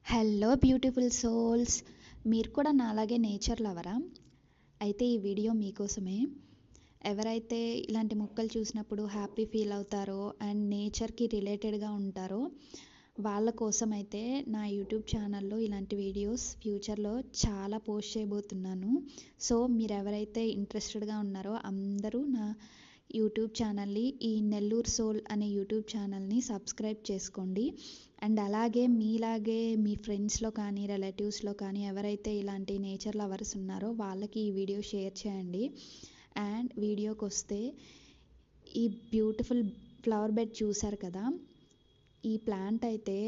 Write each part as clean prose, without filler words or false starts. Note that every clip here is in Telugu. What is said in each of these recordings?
హలో బ్యూటిఫుల్ సోల్స్, మీరు కూడా నాలాగే నేచర్ లవరా? అయితే ఈ వీడియో మీకోసమే. ఎవరైతే ఇలాంటి మొక్కలు చూసినప్పుడు హ్యాపీ ఫీల్ అవుతారో అండ్ నేచర్కి రిలేటెడ్గా ఉంటారో వాళ్ళ కోసం అయితే నా యూట్యూబ్ ఛానల్లో ఇలాంటి వీడియోస్ ఫ్యూచర్లో చాలా పోస్ట్ చేయబోతున్నాను. సో మీరు ఎవరైతే ఇంట్రెస్టెడ్గా ఉన్నారో అందరూ నా యూట్యూబ్ ఛానల్ని, ఈ నెల్లూరు సోల్ అనే యూట్యూబ్ ఛానల్ని సబ్స్క్రైబ్ చేసుకోండి. అండ్ అలాగే మీలాగే మీ ఫ్రెండ్స్లో కానీ రిలేటివ్స్లో కానీ ఎవరైతే ఇలాంటి నేచర్ లవర్స్ ఉన్నారో వాళ్ళకి ఈ వీడియో షేర్ చేయండి. అండ్ వీడియోకి వస్తే, ఈ బ్యూటిఫుల్ ఫ్లవర్ బెడ్ చూసారు కదా, ఈ ప్లాంట్ అయితే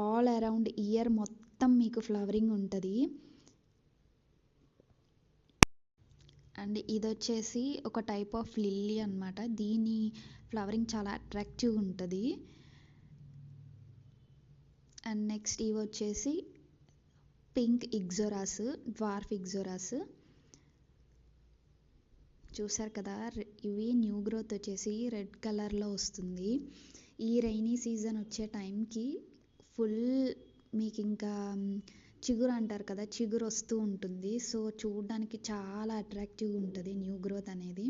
ఆల్ అరౌండ్ ఇయర్ మొత్తం మీకు ఫ్లవరింగ్ ఉంటుంది. అండ్ ఇది వచ్చేసి ఒక టైప్ ఆఫ్ లిల్లీ అనమాట. దీని ఫ్లవరింగ్ చాలా అట్రాక్టివ్గా ఉంటుంది. అండ్ నెక్స్ట్ ఇవి వచ్చేసి పింక్ ఇగ్జోరాస్, డ్వార్ఫ్ ఇగ్జోరాస్ చూసారు కదా. ఇవి న్యూ గ్రోత్ వచ్చేసి రెడ్ కలర్లో వస్తుంది. ఈ రైనీ సీజన్ వచ్చే టైంకి ఫుల్ మీకు ఇంకా చిగురు అంటారు కదా, చిగురు వస్తూ ఉంటుంది. సో చూడడానికి చాలా అట్రాక్టివ్గా ఉంటుంది న్యూ గ్రోత్ అనేది.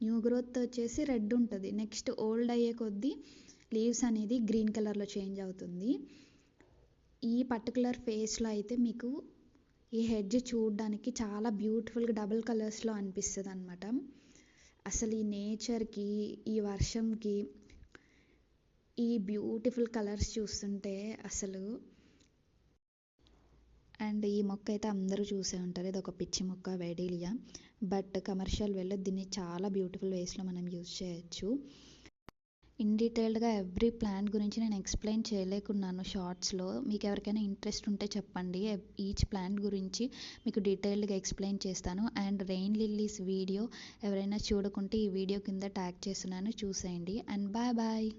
న్యూ గ్రోత్ వచ్చేసి రెడ్ ఉంటుంది. నెక్స్ట్ ఓల్డ్ అయ్యే కొద్దీ లీవ్స్ అనేది గ్రీన్ కలర్లో చేంజ్ అవుతుంది. ఈ పర్టికులర్ ఫేస్లో అయితే మీకు ఈ హెడ్జ్ చూడడానికి చాలా బ్యూటిఫుల్గా డబుల్ కలర్స్లో అనిపిస్తుంది అనమాట. అసలు ఈ నేచర్కి, ఈ వర్షంకి, ఈ బ్యూటిఫుల్ కలర్స్ చూస్తుంటే అసలు. అండ్ ఈ మొక్క అయితే అందరూ చూసే ఉంటారు. ఇది ఒక పిచ్చి మొక్క, వెడీలియా. బట్ కమర్షియల్ వేలో దీన్ని చాలా బ్యూటిఫుల్ వేస్లో మనం యూజ్ చేయొచ్చు. ఇన్ డీటెయిల్డ్గా ఎవ్రీ ప్లాంట్ గురించి నేను ఎక్స్ప్లెయిన్ చేయలేకున్నాను షార్ట్స్లో. మీకు ఎవరికైనా ఇంట్రెస్ట్ ఉంటే చెప్పండి, ఈచ్ ప్లాంట్ గురించి మీకు డీటెయిల్డ్గా ఎక్స్ప్లెయిన్ చేస్తాను. అండ్ రెయిన్ లిల్లీస్ వీడియో ఎవరైనా చూడకుంటే ఈ వీడియో కింద ట్యాగ్ చేస్తున్నాను, చూసేయండి. And bye bye.